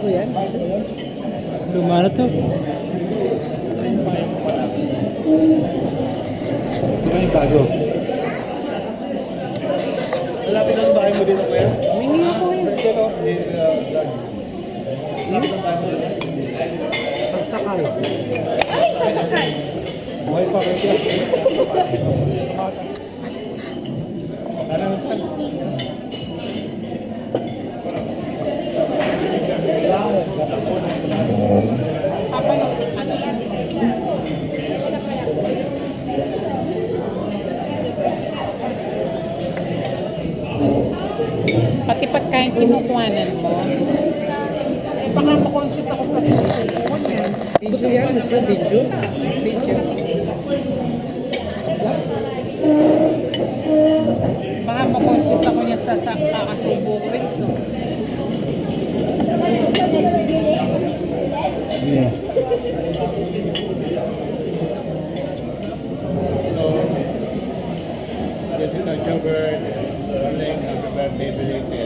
Bago yan. Luma na to. Yan yung bago. Malapit ang bahay mo dito kuya? Mingi ako yun. Pagsakay. Buhay pa rin siya. Anong saan? Pati pagkain kinukuhanan mo. Eh, baka makonsist ako sa cellphone yan. Video yan, gusto video? Video. Baka makonsist ako niya sa kakasubo ko rin. So. Yeah. This is a Joker, Sterling, Alphabet, Beyblade.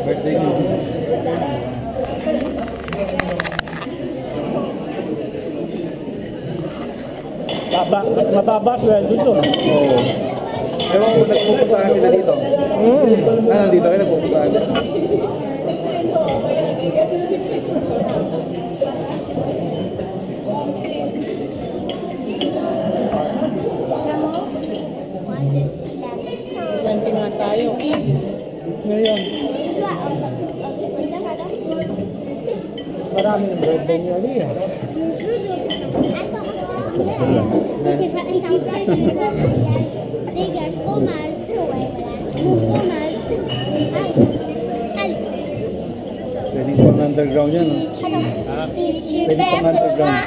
Birthday niyo. Mababa sweldo doon. Oo. Ewan ko, nagpupuntahan kita dito. Nandito kayo, nagpupuntahan kita. Ganti nga tayo. Ngayon, maraming birthday niyo ali ah. Pwede pang underground yan. Pwede pang underground.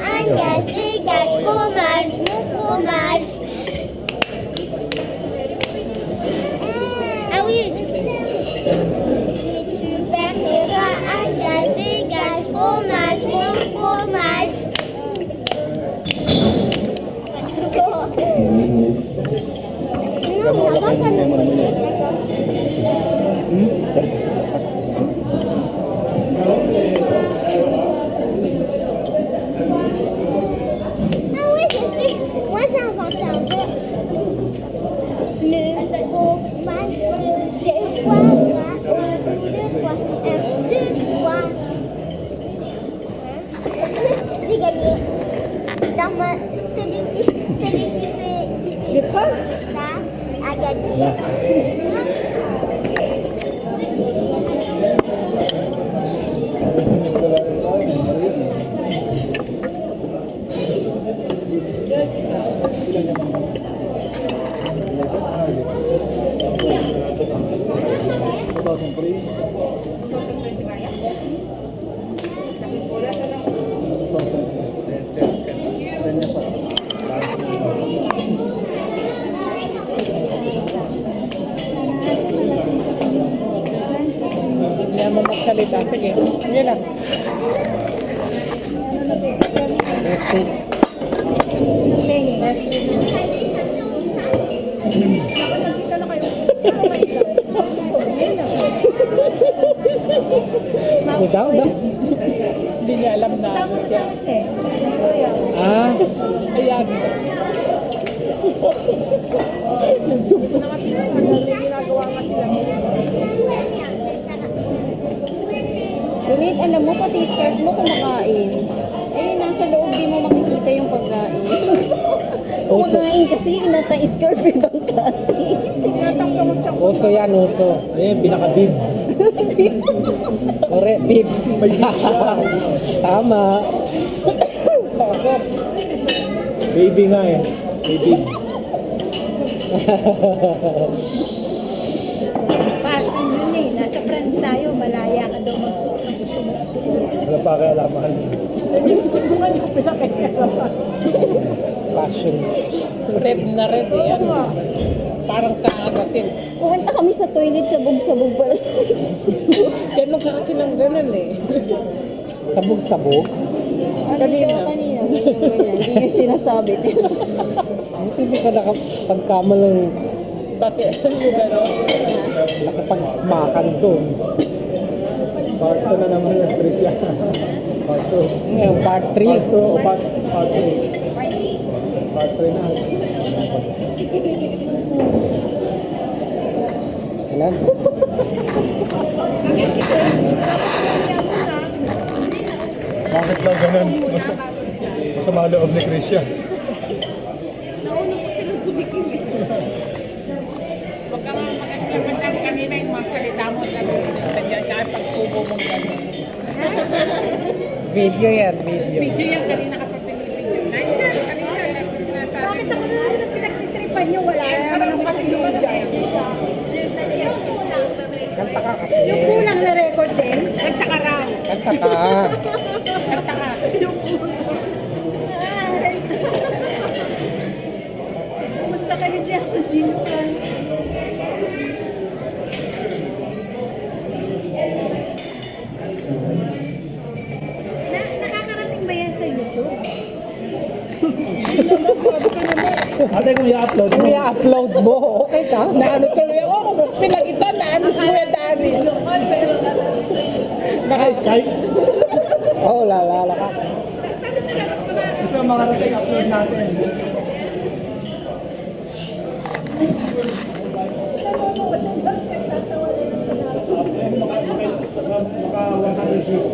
Hindi naman magsalita. Sige, yun lang. Daw ba? Hindi niya alam na ano siya. Ah, Ayan. Ulit, alam mo, pati skirt mo kumakain. Eh, nasa loob di mo makikita yung pagkain. Kumakain kasi nasa skirt may bangkain. uso yan, uso. Eh, pinaka-bib. Correct, bib. Tama. Baby nga eh. Baby. Passion yun eh. Nasa friends tayo, malaya ka daw magsuot ng gusto mo. Wala pa kaya laman. Passion. Red na red eh. Ano? Parang kaagatin. Pumunta kami sa toilet, sabog-sabog pala. Ganun ka kasi ng ganun eh. Sabog-sabog. Kanina. Kanina. Ganyan. Hindi yung sinasabi. Hindi ka nakapagkamalang bakit? Nakapag-smakan doon. Part 2 na naman yung Tricia. Part 2. Ngayon, part 3. Part 2 o part 3. Part 3 na. Alam? Bakit daw ganun? Masama loob ni Tricia. Huwag ka nga magandang kanina yung mga salita mo na nandiyan ka pagsubo mo gano'n. Video yan, video. Video yan kanina ka pa pinipigil. Nandiyan, kanina lang yung sinasabi. Bakit ako na naman ang pinagtitripan niyo? Wala naman ang patinong dyan. Kanta ka kasi. Yung kulang na record din. Kanta ka raw. Kanta ka. Kanta ka. Kumusta kayo dyan? Sino ka? Nakakarating ba yan sa YouTube? Ate, kung i-upload Kung i-upload mo, okay ka? Naano tuloy ako, kung pinagitan, naano Kuya Dani. Naka-Skype? Oo, lalala ka. Ito ang mga rating upload natin. Maka 100 views.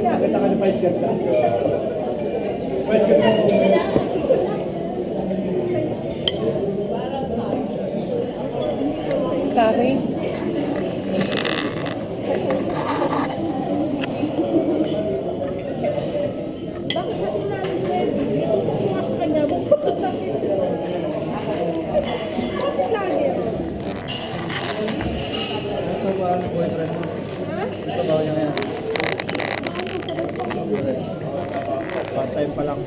Nakita ka ni Vice Ganda. Vice Ganda. Sorry. Ito ba ang boyfriend mo? Ito ba niya ngayon? Part-time pa lang.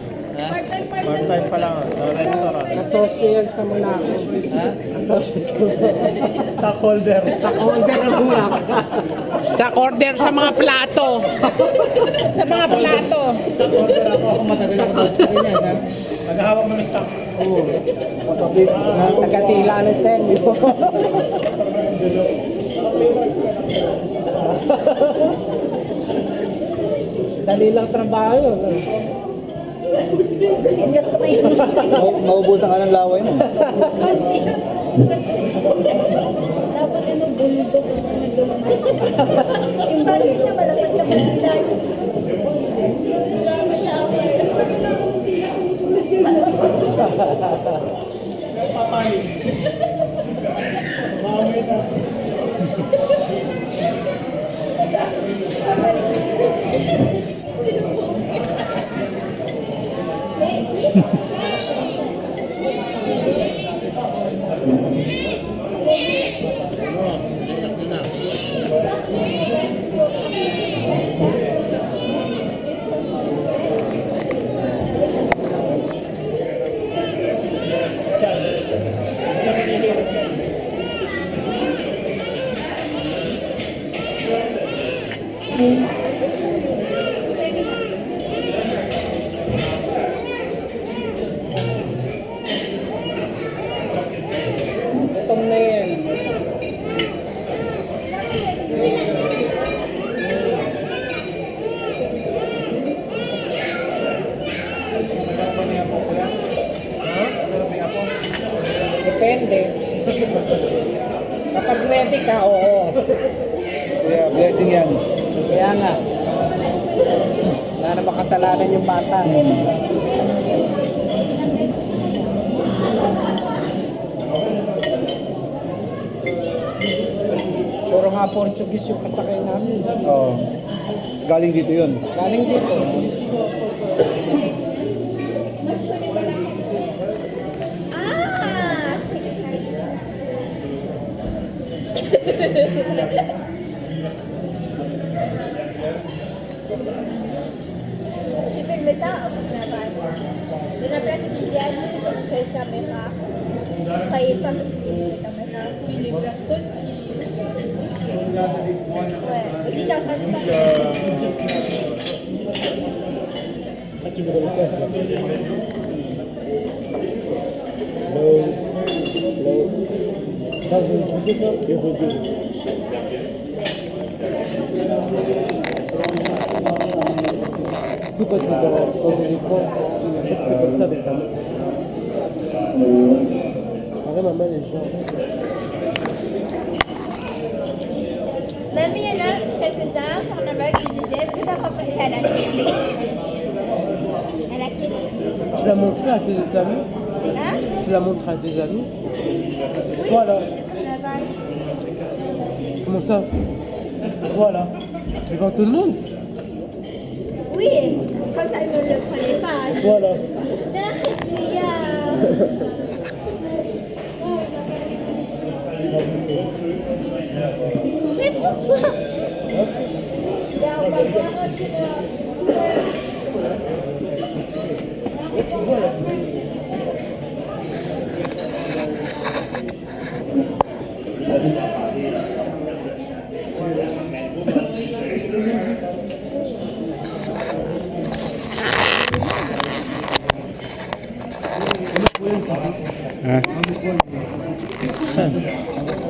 Part-time pa lang sa restaurant. Nasosyo yan sa Monaco. Ha? Stockholder. Stockholder ang Monaco. Stock order sa mga plato. Sa mga plato. Stockholder ako. Ako matagal ako daw sa kanya. Ha? Naghahawak ng stock. Oo. Matapit. Tagatila ng Sergio. Dali lang trabaho yun. Maubusan ka ng laway mo. Dapat ano, bundok. Yung balik na malapit na bundok. Gutom na yan. Depende. Kapag ready ka, oo. Kaya, blessing yan. Kaya nga. Wala na makasalanan yung bata. Puro nga Portuguese yung kasakay namin. Oo. Galing dito yun. Galing dito. Siyempre, may tao na ba? Pinapracticean mo sa kamera. Kaya pag-ibig kamera. Hindi daw Même il y en a quelques-uns, on a qui disaient que ça repassait à la télé. À la télé. Tu l'as montré à tes amis? Hein? Tu l'as montré à tes amis? Voilà. Là-bas. Comment ça? Voilà. Devant tout le monde? Oui, quand ça ne le prenait pas. Voilà. Mais pourquoi?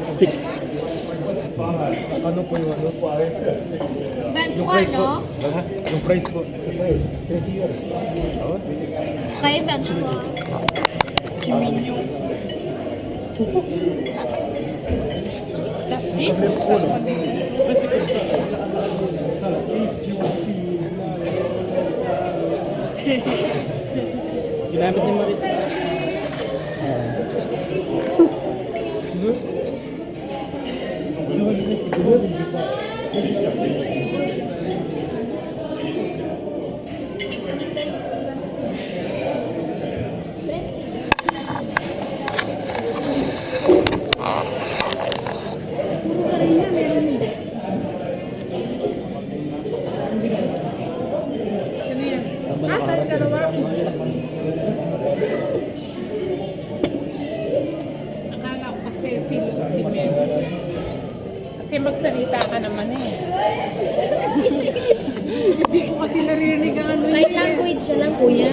Stick. 23, non? Yung price po. Kaya 23. Si Minyo. Sa flip? Ginamit ni Marita. Akala ko kasi si Mel. Kasi magsalita ka naman eh. Hindi ko kasi narinig ang ano Sign language siya lang, kuya.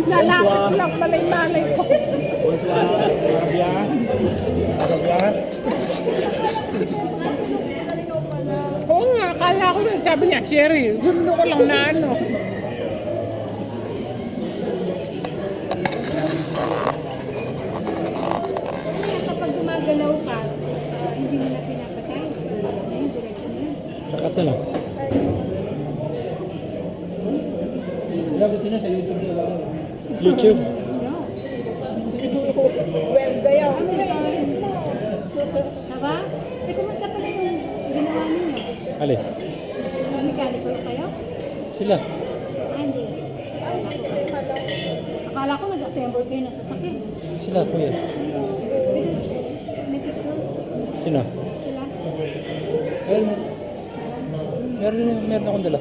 Lalakot lang malay-malay ko. Oo nga, akala ko rin. Sabi niya, Sherry, gusto ko lang na ano. Kapag gumagalaw ka, hindi mo na pinapatay. Ayun, direction yun. Sakata lang. YouTube. Well, kaya Diba? Eh, kumusta pala yung ginawa ninyo? Alin? Mechanical kayo? Sila. Ah, hindi. Akala ko nag-assemble kayo na sasakyan. Sila, kuya. May picture Sino? sila. Meron akong dala.